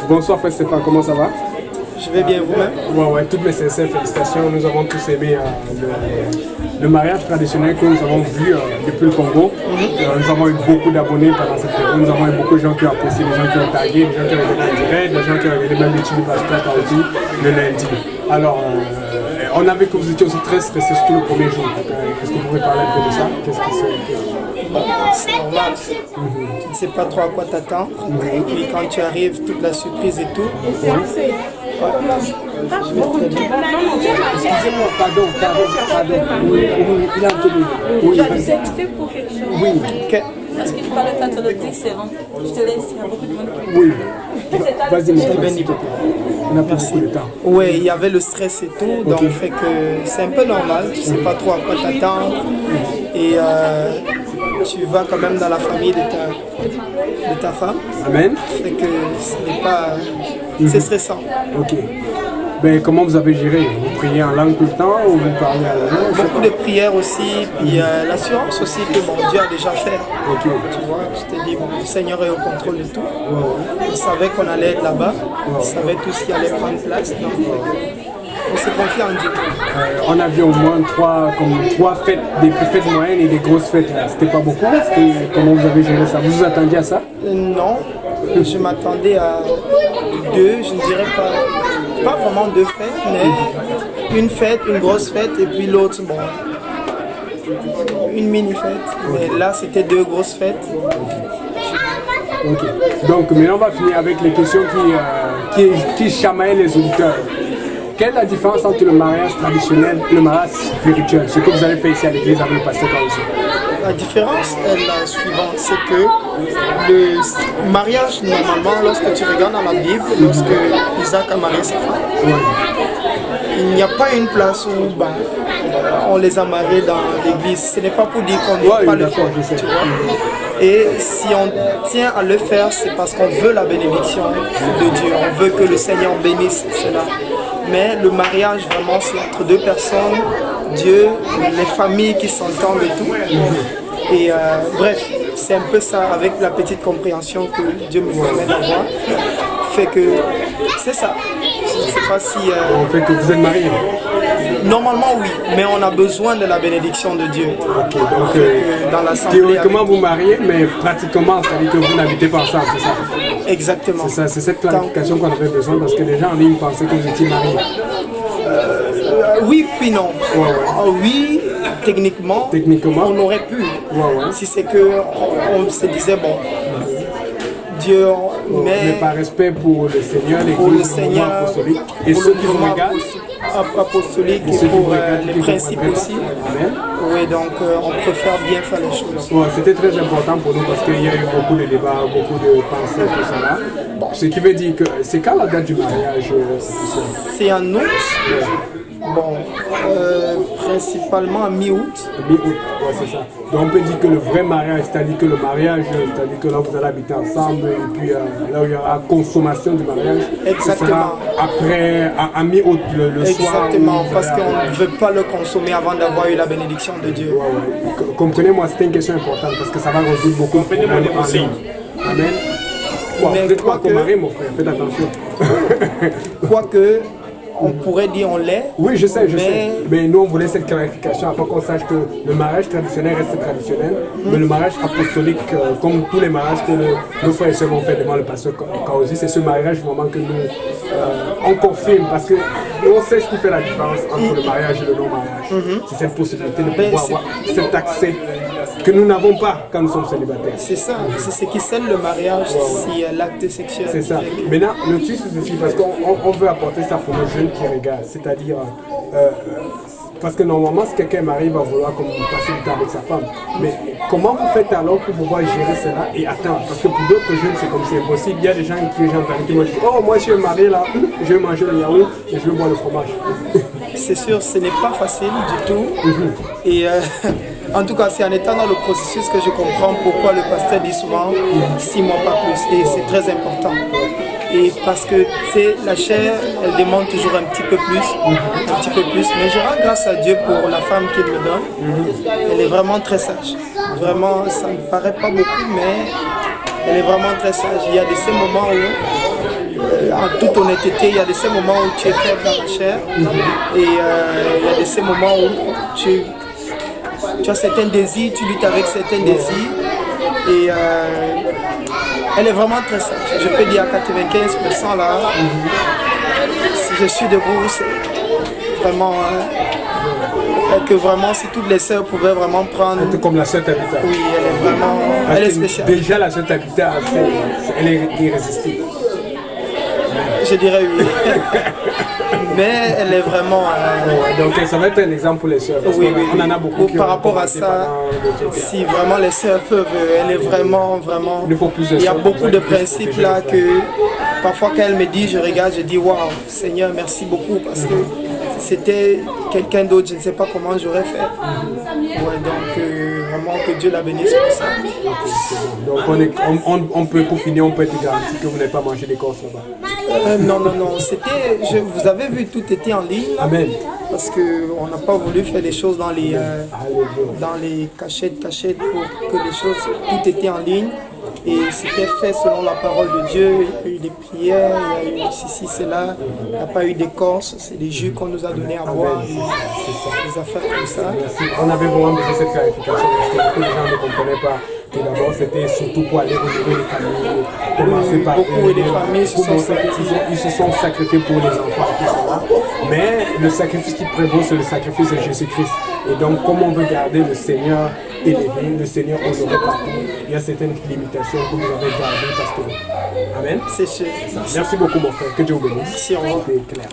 Bonsoir frère Stéphane, comment ça va? Je vais bien, vous-même? Ouais, toutes mes sincères félicitations. Nous avons tous aimé le mariage traditionnel que nous avons vu depuis le Congo. Nous avons eu beaucoup d'abonnés pendant cette période. Nous avons eu beaucoup de gens qui ont apprécié, des gens qui ont tagué, des gens qui ont regardé en direct, des gens qui ont regardé même les tubes pasteur aussi le lundi. Alors, on a vu que vous étiez aussi très stressé, surtout le premier jour. Est-ce que vous pouvez parler un peu de ça? Qu'est-ce qui C'est normal. Tu ne sais pas trop à quoi t'attendre. Et puis quand tu arrives, toute la surprise et tout. Excusez-moi, pardon. Oui, il a entendu. Oui, Pour quelque chose. oui. Parce qu'il parle pas de excellent. Je te laisse, il y a beaucoup de monde. Oui. Vas-y, mon frère, bien s'il te plaît. On n'a pas beaucoup de temps. Oui, il y avait le stress et tout, donc fait que c'est un peu normal, tu ne sais pas trop à quoi t'attendre. Et tu vas quand même dans la famille de ta femme. Amen. Fait que ce n'est pas... C'est stressant. Ok. Ben, comment vous avez géré? Vous priez en langue tout le temps ou vous parlez à la langue? Beaucoup de prières aussi, puis l'assurance aussi que bon, Dieu a déjà fait. Ok. Tu vois, je te dis, bon, le Seigneur est au contrôle de tout. Il savait qu'on allait être là-bas, il savait tout ce qui allait prendre place, donc on s'est confié en Dieu. On a vu au moins trois fêtes, des fêtes moyennes et des grosses fêtes. C'était pas beaucoup? Comment vous avez géré ça? Vous vous attendiez à ça? Non, je m'attendais à deux, je ne dirais pas vraiment deux fêtes, mais une fête, une grosse fête, et puis l'autre, bon, une mini-fête. Mais là, c'était deux grosses fêtes. Ok. Donc maintenant on va finir avec les questions qui chamaillent les auditeurs. Quelle est la différence entre le mariage traditionnel et le mariage spirituel? Ce que vous avez fait ici à l'église avec le pasteur Kaozi. La différence est la suivante, c'est que le mariage, normalement, lorsque tu regardes dans la Bible, lorsque Isaac a marié sa femme, il n'y a pas une place où on les a mariés dans l'église. Ce n'est pas pour dire qu'on ne peut pas le faire, tu vois. Et si on tient à le faire, c'est parce qu'on veut la bénédiction de Dieu. On veut que le Seigneur bénisse cela. Mais le mariage, vraiment, c'est entre deux personnes, Dieu, les familles qui s'entendent et tout. Et bref, c'est un peu ça, avec la petite compréhension que Dieu me permet d'avoir. Fait que c'est ça. Je ne sais pas si... En fait que vous êtes mariés? Normalement, oui, mais on a besoin de la bénédiction de Dieu. Ok, donc dans l'assemblée... théoriquement vous mariez, mais pratiquement, c'est-à-dire que vous n'habitez pas ensemble, c'est ça? Exactement. C'est ça, c'est cette clarification qu'on avait besoin parce que les gens en ligne pensaient que vous étiez mariés. Oui, puis non. Oui, techniquement, on aurait pu. Si c'est que on se disait, bon, Dieu, mais par respect pour le Seigneur, l'Église, le mouvement apostolique, et ceux qui vous regardent, apostolique et pour les principes aussi. Amen. Oui, donc on préfère bien faire les choses. C'était très important pour nous parce qu'il y a eu beaucoup de débats, beaucoup de pensées, tout ça là. Ce qui veut dire que c'est quand la date du mariage? C'est en août. Bon, principalement à mi-août. Mi-août, ouais, c'est ça. Donc on peut dire que le vrai mariage, c'est-à-dire que le mariage, c'est-à-dire que là vous allez habiter ensemble et puis là où il y aura consommation du mariage. Exactement. Sera après, à mi-août, le soir. Exactement, parce qu'on ne veut pas le consommer avant d'avoir eu la bénédiction de Dieu. Comprenez-moi, c'était une question importante parce que ça va résoudre beaucoup de problèmes en ligne. Amen. Vous n'êtes pas encore marié, mon frère, faites attention. Quoique, on pourrait dire on l'est. Oui, je sais. Mais nous, on voulait cette clarification afin qu'on sache que le mariage traditionnel reste traditionnel, mais le mariage apostolique, comme tous les mariages que nos frères et sœurs ont fait devant le pasteur Kaozi, c'est ce mariage vraiment que nous on confirme parce que on sait ce qui fait la différence entre le mariage et le non-mariage. C'est cette possibilité de pouvoir avoir cet accès que nous n'avons pas quand nous sommes célibataires. C'est ça, c'est ce qui scelle le mariage, c'est l'acte sexuel. C'est ça. Maintenant, le truc c'est ceci, parce qu'on veut apporter ça pour les jeunes qui regardent, c'est-à-dire, parce que normalement, si quelqu'un est marié, il va vouloir comme passer du temps avec sa femme. Mais comment vous faites alors pour pouvoir gérer cela et attendre? Parce que pour d'autres jeunes, c'est comme c'est impossible. Il y a des gens qui me disent, oh, moi je suis marié là, je vais manger le yaourt et je vais boire le fromage. C'est sûr, ce n'est pas facile du tout. Et en tout cas, c'est en étant dans le processus que je comprends pourquoi le pasteur dit souvent 6 mois pas plus. Et c'est très important. Et parce que la chair, elle demande toujours un petit peu plus. Mais je rends grâce à Dieu pour la femme qu'il me donne. Elle est vraiment très sage. Vraiment, ça ne paraît pas beaucoup, mais elle est vraiment très sage. Il y a de ces moments où en toute honnêteté, il y a de ces moments où tu es faible dans la chair et il y a de ces moments où tu as certains désirs, tu luttes avec certains désirs et elle est vraiment très sage. Je peux dire à 95% là, si je suis debout, c'est vraiment... que vraiment, si toutes les sœurs pouvaient vraiment prendre... Un peu comme la sœur Tabitha. Oui, elle est vraiment... Parce Elle est que spéciale. déjà, la sœur Tabitha, elle est irrésistible. Je dirais oui. Mais elle est vraiment... Ouais, donc ça va être un exemple pour les sœurs. Parce oui, qu'on oui, on en a beaucoup qui par ont rapport à commencé ça, pendant le truc. si vraiment les sœurs peuvent, elle est vraiment... Il faut plus de Il y a sœurs, beaucoup de plus principes protéger là les frères. que parfois quand elle me dit, je regarde, je dis waouh, Seigneur, merci beaucoup parce que si c'était quelqu'un d'autre, je ne sais pas comment j'aurais fait. Ouais, donc vraiment que Dieu la bénisse pour ça. Donc on peut, pour finir, on peut être garanti que vous n'avez pas mangé d'écorce là-bas. Non, c'était, vous avez vu, tout était en ligne. Amen. Parce qu'on n'a pas voulu faire des choses dans les cachettes pour que les choses, tout était en ligne. Et c'était fait selon la parole de Dieu. Il y a eu des prières, il y a eu ceci, cela. Il n'y a pas eu d'écorce, c'est des jus qu'on nous a donné à boire, des affaires comme ça. Merci. On avait vraiment besoin de cette clarification parce que beaucoup de gens ne comprenaient pas. Et d'abord, c'était surtout pour aller renouveler les familles. Commencer par beaucoup des familles se sont sacrifiées. Ils se sont sacrifiés pour les enfants et tout cela. Mais le sacrifice qui prévaut, c'est le sacrifice de Jésus-Christ. Et donc, comme on veut garder le Seigneur élevé, le Seigneur honoré partout, il y a certaines limitations que vous avez gardées parce que... Amen. C'est sûr. Merci beaucoup, mon frère. Que Dieu vous bénisse. Merci, au revoir. C'était clair.